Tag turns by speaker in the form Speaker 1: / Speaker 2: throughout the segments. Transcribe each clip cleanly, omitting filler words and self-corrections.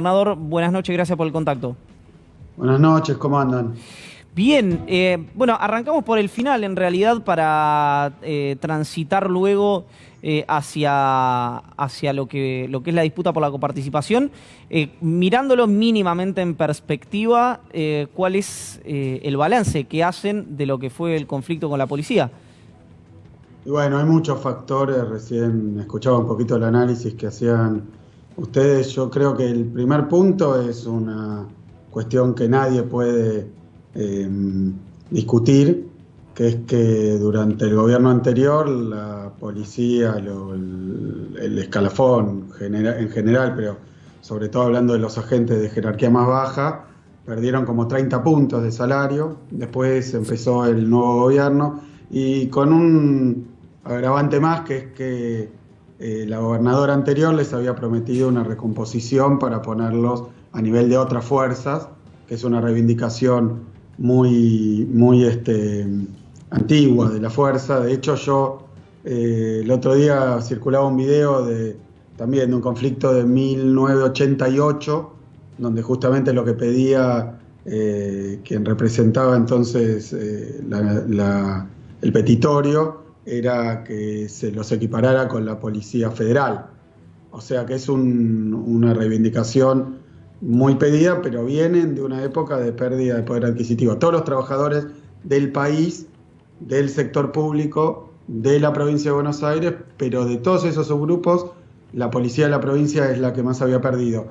Speaker 1: Gobernador, buenas noches, gracias por el contacto.
Speaker 2: Buenas noches, ¿cómo andan?
Speaker 1: Bien, bueno, arrancamos por el final en realidad para transitar luego hacia lo que es la disputa por la coparticipación. Mirándolo mínimamente en perspectiva, ¿cuál es el balance que hacen de lo que fue el conflicto con la policía?
Speaker 2: Y bueno, hay muchos factores, recién escuchaba un poquito el análisis que hacían ustedes. Yo creo que el primer punto es una cuestión que nadie puede eh, discutir, que es que durante el gobierno anterior la policía, el escalafón en general, pero sobre todo hablando de los agentes de jerarquía más baja, perdieron como 30 puntos de salario. Después empezó el nuevo gobierno y con un agravante más, que es que la gobernadora anterior les había prometido una recomposición para ponerlos a nivel de otras fuerzas, que es una reivindicación muy antigua de la fuerza. De hecho, yo el otro día circulaba un video también de un conflicto de 1988, donde justamente lo que pedía quien representaba entonces el petitorio era que se los equiparara con la Policía Federal. O sea que es una reivindicación muy pedida, pero vienen de una época de pérdida de poder adquisitivo. Todos los trabajadores del país, del sector público, de la provincia de Buenos Aires, pero de todos esos subgrupos, la policía de la provincia es la que más había perdido.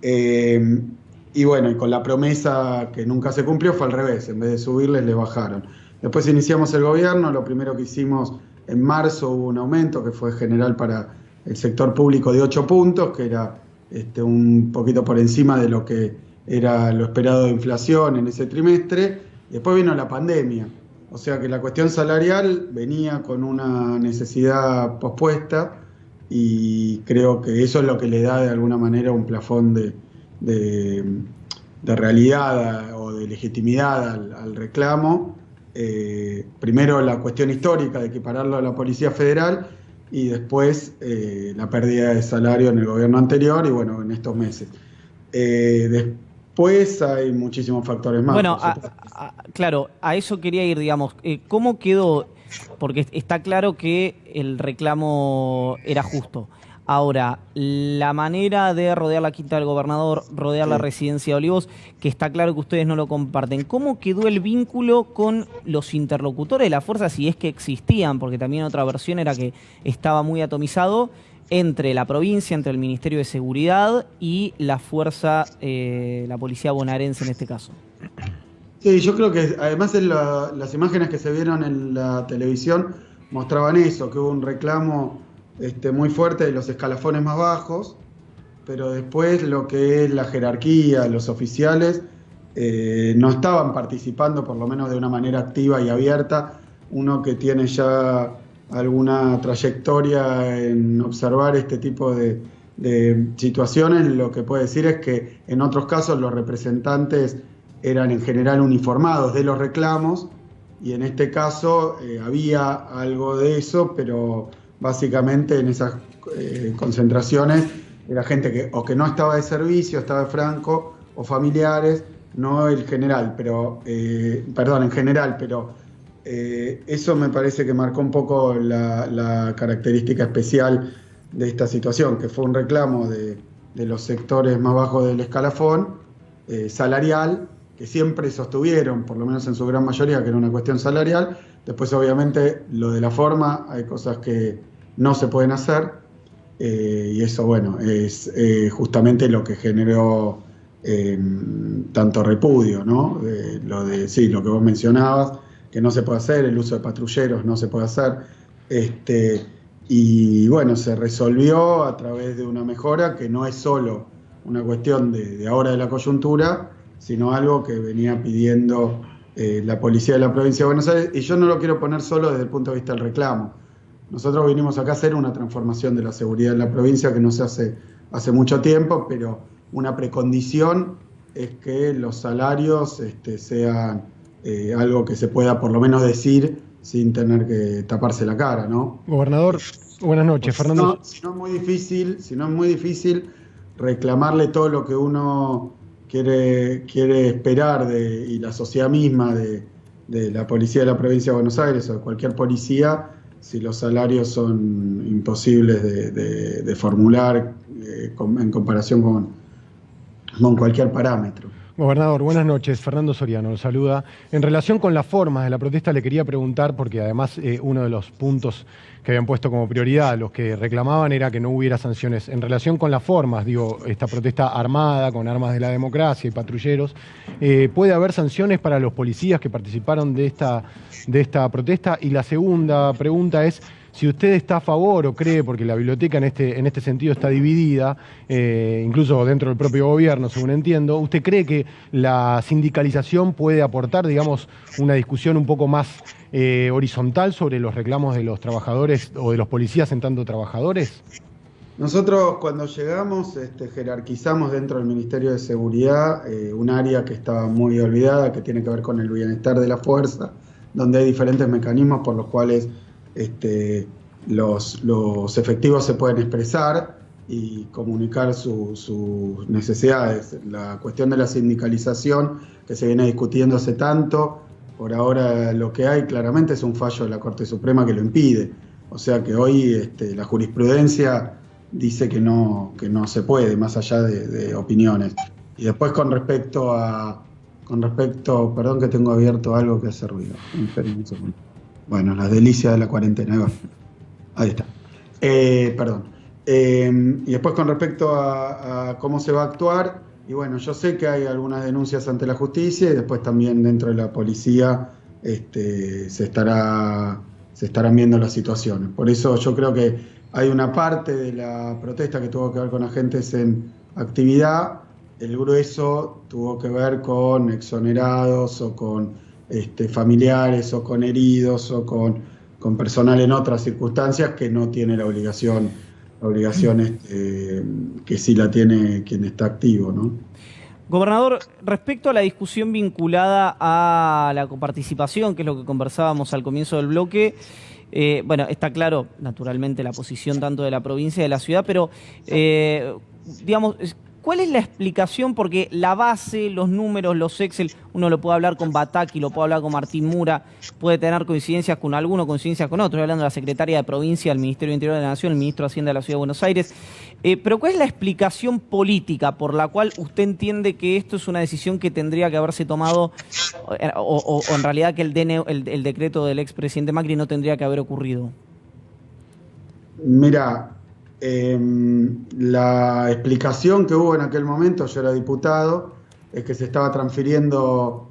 Speaker 2: Y bueno, y con la promesa que nunca se cumplió fue al revés, en vez de subirles, le bajaron. Después iniciamos el gobierno, lo primero que hicimos en marzo hubo un aumento que fue general para el sector público de 8 puntos, que era un poquito por encima de lo que era lo esperado de inflación en ese trimestre. Después vino la pandemia, o sea que la cuestión salarial venía con una necesidad pospuesta y creo que eso es lo que le da de alguna manera un plafón de realidad o de legitimidad al reclamo. Primero la cuestión histórica de equipararlo a la Policía Federal y después la pérdida de salario en el gobierno anterior y bueno, en estos meses. Después hay muchísimos factores más.
Speaker 1: Bueno, claro, a eso quería ir, digamos. ¿Cómo quedó? Porque está claro que el reclamo era justo. Ahora, la manera de rodear la Quinta del Gobernador, rodear la residencia de Olivos, que está claro que ustedes no lo comparten. ¿Cómo quedó el vínculo con los interlocutores de la fuerza, si es que existían? Porque también otra versión era que estaba muy atomizado entre la provincia, entre el Ministerio de Seguridad y la fuerza, la policía bonaerense en este caso.
Speaker 2: Sí, yo creo que además las imágenes que se vieron en la televisión mostraban eso, que hubo un reclamo muy fuerte de los escalafones más bajos, pero después lo que es la jerarquía, los oficiales, no estaban participando, por lo menos de una manera activa y abierta. Uno que tiene ya alguna trayectoria en observar este tipo de situaciones, lo que puede decir es que en otros casos los representantes eran en general uniformados de los reclamos y en este caso había algo de eso, pero básicamente en esas concentraciones era gente que no estaba de servicio, estaba de franco o familiares, no el general, pero perdón, en general, pero eso me parece que marcó un poco la característica especial de esta situación, que fue un reclamo de los sectores más bajos del escalafón salarial, que siempre sostuvieron, por lo menos en su gran mayoría, que era una cuestión salarial. Después obviamente lo de la forma, hay cosas que no se pueden hacer, y eso bueno, es justamente lo que generó tanto repudio, ¿no? Sí, lo que vos mencionabas, que no se puede hacer, el uso de patrulleros no se puede hacer, y bueno, se resolvió a través de una mejora que no es solo una cuestión de ahora de la coyuntura, sino algo que venía pidiendo la policía de la provincia de Buenos Aires, y yo no lo quiero poner solo desde el punto de vista del reclamo. Nosotros vinimos acá a hacer una transformación de la seguridad en la provincia que no se hace mucho tiempo, pero una precondición es que los salarios sean algo que se pueda por lo menos decir sin tener que taparse la cara, ¿no?
Speaker 3: Gobernador, buenas noches, Fernando.
Speaker 2: Si no es muy difícil reclamarle todo lo que uno quiere esperar y la sociedad misma de la policía de la provincia de Buenos Aires o de cualquier policía, si los salarios son imposibles de formular en comparación con cualquier parámetro.
Speaker 3: Gobernador, buenas noches. Fernando Soriano lo saluda. En relación con las formas de la protesta, le quería preguntar, porque además uno de los puntos que habían puesto como prioridad los que reclamaban era que no hubiera sanciones. En relación con las formas, digo, esta protesta armada, con armas de la democracia y patrulleros, ¿puede haber sanciones para los policías que participaron de esta protesta? Y la segunda pregunta es si usted está a favor o cree, porque la biblioteca en este sentido está dividida, incluso dentro del propio gobierno, según entiendo, ¿usted cree que la sindicalización puede aportar, digamos, una discusión un poco más horizontal sobre los reclamos de los trabajadores o de los policías en tanto trabajadores?
Speaker 2: Nosotros cuando llegamos jerarquizamos dentro del Ministerio de Seguridad un área que estaba muy olvidada, que tiene que ver con el bienestar de la fuerza, donde hay diferentes mecanismos por los cuales los efectivos se pueden expresar y comunicar sus necesidades. La cuestión de la sindicalización, que se viene discutiendo hace tanto, por ahora lo que hay claramente es un fallo de la Corte Suprema que lo impide. O sea que hoy la jurisprudencia dice que no se puede, más allá de opiniones. Y después con respecto, perdón que tengo abierto algo que hace ruido. Esperen un segundo. Bueno, las delicias de la cuarentena. Ahí está. Perdón. Y después con respecto a cómo se va a actuar, y bueno, yo sé que hay algunas denuncias ante la justicia y después también dentro de la policía se estarán viendo las situaciones. Por eso yo creo que hay una parte de la protesta que tuvo que ver con agentes en actividad, el grueso tuvo que ver con exonerados o con familiares o con heridos o con personal en otras circunstancias que no tiene la obligación que sí la tiene quien está activo, ¿no?
Speaker 1: Gobernador, respecto a la discusión vinculada a la coparticipación, que es lo que conversábamos al comienzo del bloque, bueno, está claro, naturalmente, la posición tanto de la provincia y de la ciudad, pero, digamos, ¿cuál es la explicación? Porque la base, los números, los Excel, uno lo puede hablar con Bataki, lo puede hablar con Martín Mura, puede tener coincidencias con alguno, coincidencias con otro. Estoy hablando de la secretaria de provincia, del Ministerio de Interior de la Nación, el ministro de Hacienda de la Ciudad de Buenos Aires. Pero ¿cuál es la explicación política por la cual usted entiende que esto es una decisión que tendría que haberse tomado, o en realidad que el decreto del expresidente Macri no tendría que haber ocurrido?
Speaker 2: Mira, la explicación que hubo en aquel momento, yo era diputado, es que se estaba transfiriendo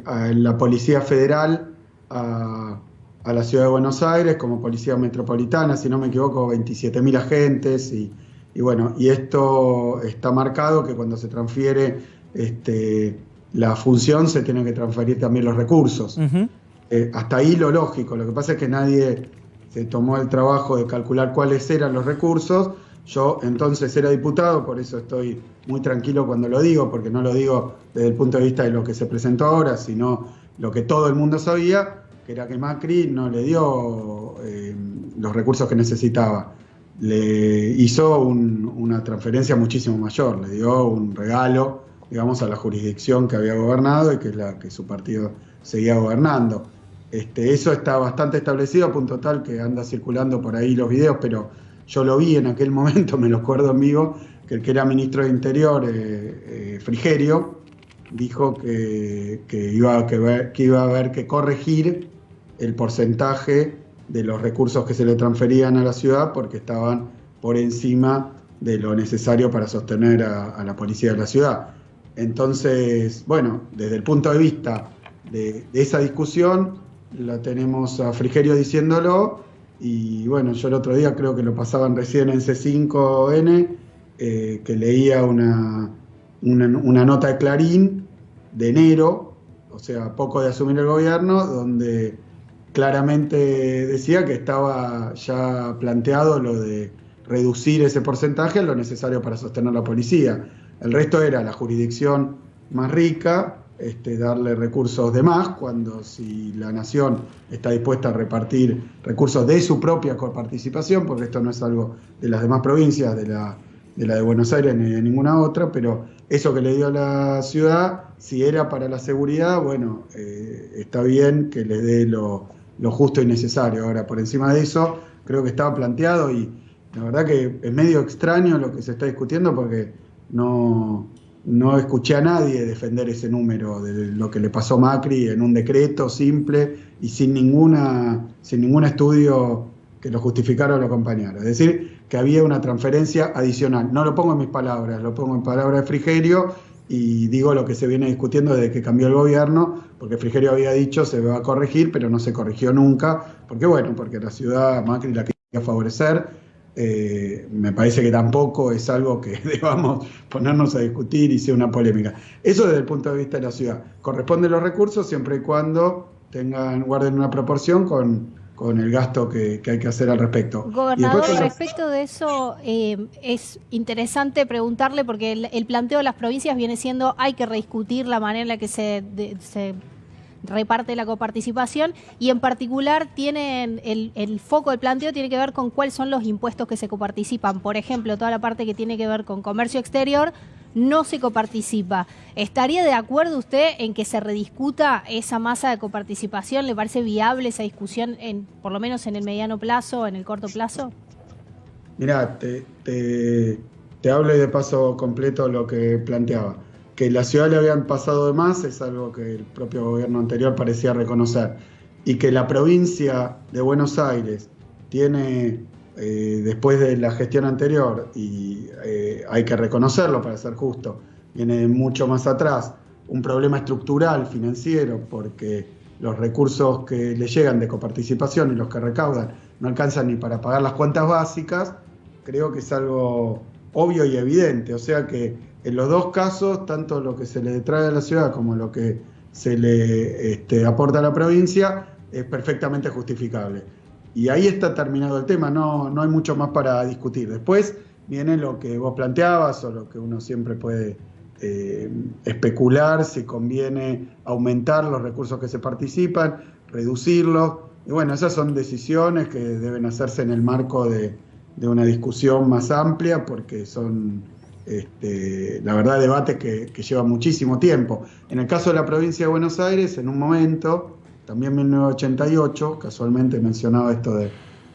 Speaker 2: a la Policía Federal a la Ciudad de Buenos Aires como Policía Metropolitana, si no me equivoco, 27.000 agentes y bueno, y esto está marcado que cuando se transfiere la función se tienen que transferir también los recursos. Hasta ahí lo lógico, lo que pasa es que nadie se tomó el trabajo de calcular cuáles eran los recursos. Yo entonces era diputado, por eso estoy muy tranquilo cuando lo digo, porque no lo digo desde el punto de vista de lo que se presentó ahora, sino lo que todo el mundo sabía, que era que Macri no le dio los recursos que necesitaba. Le hizo una transferencia muchísimo mayor, le dio un regalo, digamos, a la jurisdicción que había gobernado y que es la que su partido seguía gobernando. Eso está bastante establecido, a punto tal que anda circulando por ahí los videos, pero yo lo vi en aquel momento, me lo acuerdo en vivo, que el que era ministro de Interior, Frigerio, dijo que iba a haber que corregir el porcentaje de los recursos que se le transferían a la ciudad porque estaban por encima de lo necesario para sostener a la policía de la ciudad. Entonces, bueno, desde el punto de vista de esa discusión, la tenemos a Frigerio diciéndolo, y bueno, yo el otro día creo que lo pasaban recién en C5N, que leía una nota de Clarín de enero, o sea, poco de asumir el gobierno, donde claramente decía que estaba ya planteado lo de reducir ese porcentaje a lo necesario para sostener la policía. El resto era la jurisdicción más rica, darle recursos de más, cuando si la nación está dispuesta a repartir recursos de su propia coparticipación, porque esto no es algo de las demás provincias, de de la de Buenos Aires ni de ninguna otra, pero eso que le dio la ciudad, si era para la seguridad, bueno, está bien que le dé lo justo y necesario. Ahora, por encima de eso, creo que estaba planteado y la verdad que es medio extraño lo que se está discutiendo porque no escuché a nadie defender ese número de lo que le pasó a Macri en un decreto simple y sin ningún estudio que lo justificara o lo acompañara. Es decir, que había una transferencia adicional. No lo pongo en mis palabras, lo pongo en palabras de Frigerio y digo lo que se viene discutiendo desde que cambió el gobierno, porque Frigerio había dicho se va a corregir, pero no se corrigió nunca. Porque bueno, porque la ciudad Macri la quería favorecer. Me parece que tampoco es algo que debamos ponernos a discutir y sea una polémica. Eso desde el punto de vista de la ciudad. Corresponden los recursos siempre y cuando guarden una proporción con el gasto que hay que hacer al respecto.
Speaker 4: Gobernador, respecto de eso, es interesante preguntarle, porque el planteo de las provincias viene siendo hay que rediscutir la manera en la que se reparte la coparticipación y en particular tienen el foco del planteo tiene que ver con cuáles son los impuestos que se coparticipan. Por ejemplo, toda la parte que tiene que ver con comercio exterior no se coparticipa. ¿Estaría de acuerdo usted en que se rediscuta esa masa de coparticipación? ¿Le parece viable esa discusión, por lo menos en el mediano plazo o en el corto plazo?
Speaker 2: Mirá, te hablo y de paso completo lo que planteaba. Que la ciudad le habían pasado de más es algo que el propio gobierno anterior parecía reconocer. Y que la provincia de Buenos Aires tiene, después de la gestión anterior, y hay que reconocerlo para ser justo, viene mucho más atrás, un problema estructural financiero, porque los recursos que le llegan de coparticipación y los que recaudan no alcanzan ni para pagar las cuentas básicas, creo que es algo obvio y evidente. O sea que en los dos casos, tanto lo que se le trae a la ciudad como lo que se le aporta a la provincia, es perfectamente justificable. Y ahí está terminado el tema, no hay mucho más para discutir. Después viene lo que vos planteabas o lo que uno siempre puede especular, si conviene aumentar los recursos que se participan, reducirlos. Y bueno, esas son decisiones que deben hacerse en el marco de una discusión más amplia, porque son, la verdad, debates que llevan muchísimo tiempo. En el caso de la provincia de Buenos Aires, en un momento, también en 1988, casualmente mencionaba esto de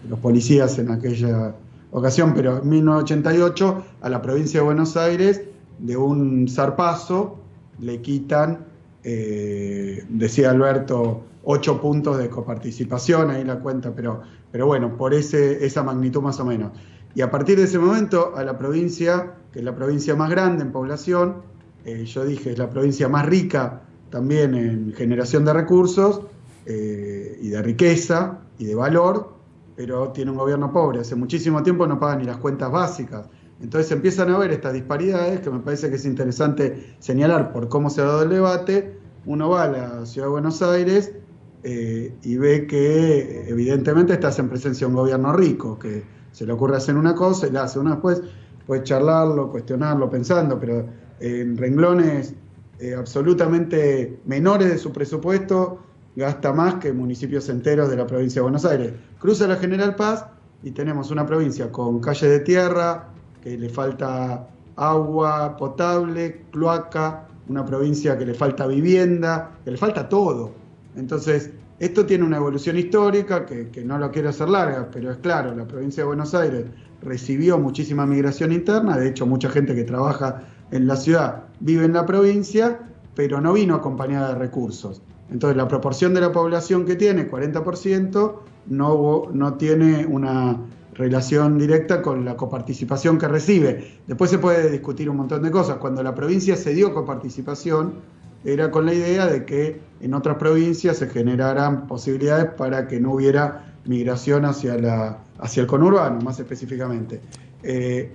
Speaker 2: los policías en aquella ocasión, pero en 1988 a la provincia de Buenos Aires, de un zarpazo, le quitan, decía Alberto, 8 puntos de coparticipación, ahí la cuenta, pero bueno, por esa magnitud más o menos. Y a partir de ese momento, a la provincia, que es la provincia más grande en población, yo dije, es la provincia más rica también en generación de recursos y de riqueza y de valor, pero tiene un gobierno pobre. Hace muchísimo tiempo no paga ni las cuentas básicas. Entonces empiezan a ver estas disparidades que me parece que es interesante señalar por cómo se ha dado el debate. Uno va a la ciudad de Buenos Aires y ve que evidentemente estás en presencia de un gobierno rico, que se le ocurre hacer una cosa y la hace una después, puede charlarlo, cuestionarlo, pensando, pero en renglones absolutamente menores de su presupuesto gasta más que municipios enteros de la provincia de Buenos Aires. Cruza la General Paz y tenemos una provincia con calles de tierra, que le falta agua potable, cloaca, una provincia que le falta vivienda, que le falta todo. Entonces, esto tiene una evolución histórica que no lo quiero hacer larga, pero es claro, la provincia de Buenos Aires recibió muchísima migración interna, de hecho mucha gente que trabaja en la ciudad vive en la provincia, pero no vino acompañada de recursos. Entonces la proporción de la población que tiene, 40%, no tiene una relación directa con la coparticipación que recibe. Después se puede discutir un montón de cosas. Cuando la provincia se dio coparticipación, era con la idea de que en otras provincias se generaran posibilidades para que no hubiera migración hacia el conurbano, más específicamente.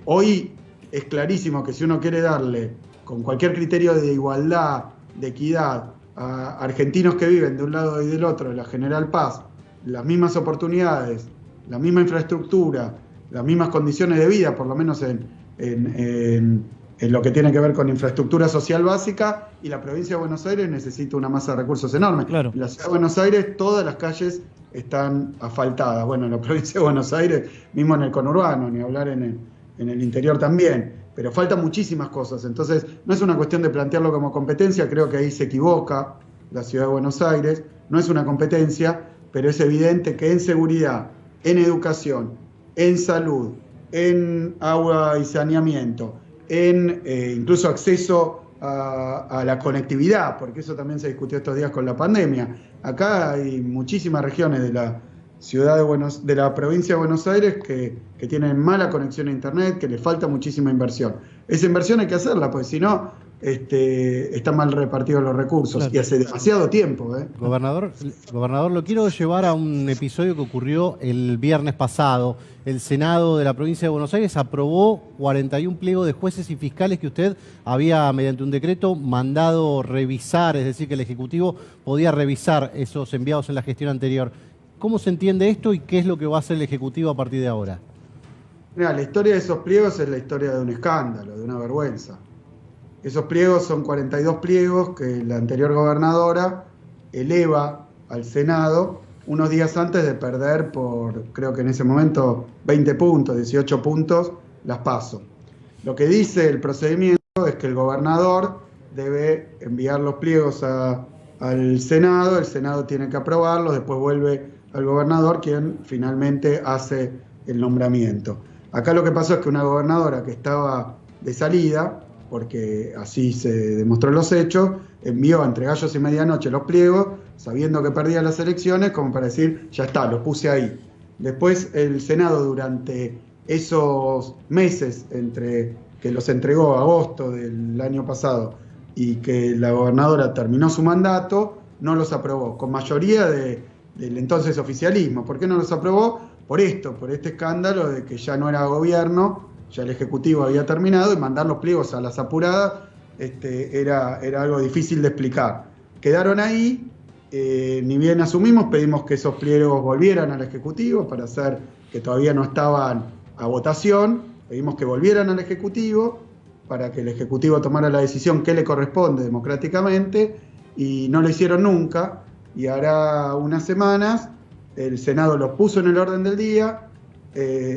Speaker 2: Hoy es clarísimo que si uno quiere darle, con cualquier criterio de igualdad, de equidad, a argentinos que viven de un lado y del otro de la General Paz, las mismas oportunidades, la misma infraestructura, las mismas condiciones de vida, por lo menos en lo que tiene que ver con infraestructura social básica, y la provincia de Buenos Aires necesita una masa de recursos enorme.
Speaker 1: Claro.
Speaker 2: En la ciudad de Buenos Aires todas las calles están asfaltadas. Bueno, en la provincia de Buenos Aires, mismo en el conurbano, ni hablar en el interior también. pero faltan muchísimas cosas. Entonces, no es una cuestión de plantearlo como competencia, creo que ahí se equivoca la Ciudad de Buenos Aires, no es una competencia, pero es evidente que en seguridad, en educación, en salud, en agua y saneamiento, en incluso acceso a la conectividad, porque eso también se discutió estos días con la pandemia. Acá hay muchísimas regiones de la de la provincia de Buenos Aires que tienen mala conexión a internet, que les falta muchísima inversión. Esa inversión hay que hacerla, porque si no, están mal repartidos los recursos, claro. Y hace demasiado tiempo.
Speaker 5: Gobernador, lo quiero llevar a un episodio que ocurrió el viernes pasado. El Senado de la provincia de Buenos Aires aprobó 41 pliegos de jueces y fiscales que usted había, mediante un decreto, mandado revisar, es decir, que el Ejecutivo podía revisar esos enviados en la gestión anterior. ¿Cómo se entiende esto y qué es lo que va a hacer el Ejecutivo a partir de ahora?
Speaker 2: Mira, la historia de esos pliegos es la historia de un escándalo, de una vergüenza. Esos pliegos son 42 pliegos que la anterior gobernadora eleva al Senado unos días antes de perder por, creo que en ese momento, 20 puntos, 18 puntos, las PASO. Lo que dice el procedimiento es que el gobernador debe enviar los pliegos al Senado, el Senado tiene que aprobarlos, después vuelve al gobernador, quien finalmente hace el nombramiento. Acá lo que pasó es que una gobernadora que estaba de salida, porque así se demostró los hechos, envió entre gallos y medianoche los pliegos, sabiendo que perdía las elecciones, como para decir, ya está, los puse ahí. Después el Senado, durante esos meses entre que los entregó agosto del año pasado y que la gobernadora terminó su mandato, no los aprobó, con mayoría del entonces oficialismo. ¿Por qué no los aprobó? Por este escándalo de que ya no era gobierno, ya el Ejecutivo había terminado, y mandar los pliegos a las apuradas era algo difícil de explicar. Quedaron ahí, ni bien asumimos, pedimos que esos pliegos volvieran al Ejecutivo para hacer que todavía no estaban a votación, pedimos que volvieran al Ejecutivo para que el Ejecutivo tomara la decisión que le corresponde democráticamente, y no lo hicieron nunca, y hará unas semanas el Senado los puso en el orden del día,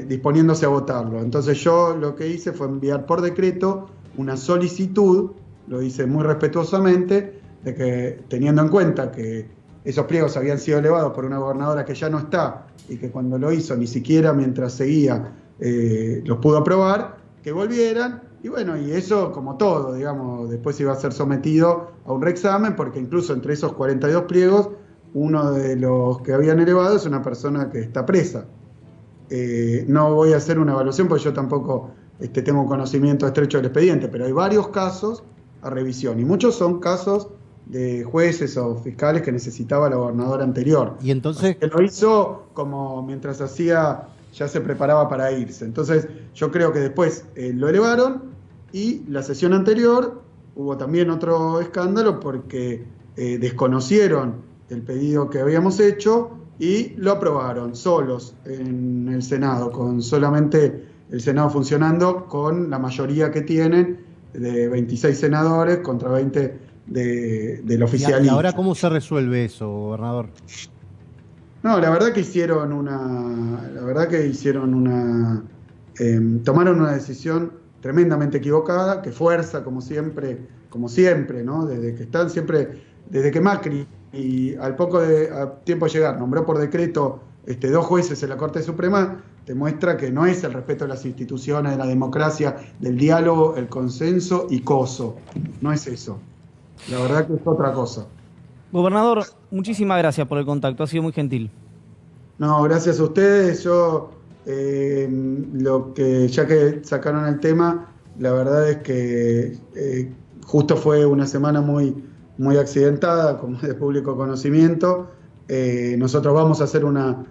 Speaker 2: disponiéndose a votarlo. Entonces yo lo que hice fue enviar por decreto una solicitud, lo hice muy respetuosamente, de que, teniendo en cuenta que esos pliegos habían sido elevados por una gobernadora que ya no está, y que cuando lo hizo ni siquiera mientras seguía los pudo aprobar, que volvieran. Y bueno, y eso, como todo, digamos, después iba a ser sometido a un reexamen, porque incluso entre esos 42 pliegos, uno de los que habían elevado es una persona que está presa. No voy a hacer una evaluación porque yo tampoco tengo conocimiento estrecho del expediente, pero hay varios casos a revisión, y muchos son casos de jueces o fiscales que necesitaba la gobernadora anterior.
Speaker 5: Y entonces,
Speaker 2: que lo hizo como mientras ya se preparaba para irse. Entonces yo creo que después lo elevaron, y la sesión anterior hubo también otro escándalo porque desconocieron el pedido que habíamos hecho y lo aprobaron solos en el Senado, con solamente el Senado funcionando con la mayoría que tienen, de 26 senadores contra 20 del oficialismo.
Speaker 5: ¿Y ahora cómo se resuelve eso, gobernador?
Speaker 2: No, la verdad que tomaron una decisión tremendamente equivocada, que fuerza, como siempre, ¿no? Desde que Macri, y al poco tiempo de llegar, nombró por decreto 2 jueces en la Corte Suprema, demuestra que no es el respeto de las instituciones, de la democracia, del diálogo, el consenso y coso. No es eso. La verdad que es otra cosa.
Speaker 1: Gobernador, muchísimas gracias por el contacto, ha sido muy gentil.
Speaker 2: No, gracias a ustedes. Yo, ya que sacaron el tema, la verdad es que justo fue una semana muy accidentada, como de público conocimiento. Nosotros vamos a hacer una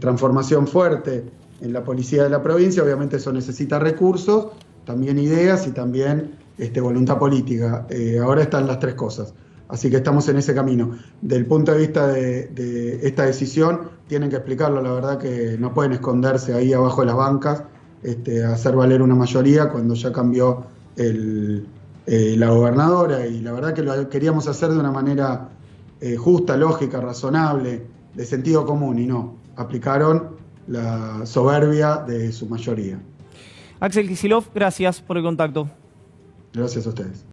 Speaker 2: transformación fuerte en la policía de la provincia. Obviamente eso necesita recursos, también ideas y también voluntad política. Ahora están las 3 cosas. Así que estamos en ese camino. Del punto de vista de esta decisión, tienen que explicarlo. La verdad que no pueden esconderse ahí abajo de las bancas, a hacer valer una mayoría cuando ya cambió la gobernadora. Y la verdad que lo queríamos hacer de una manera justa, lógica, razonable, de sentido común, y no. Aplicaron la soberbia de su mayoría.
Speaker 1: Axel Kicillof, gracias por el contacto.
Speaker 2: Gracias a ustedes.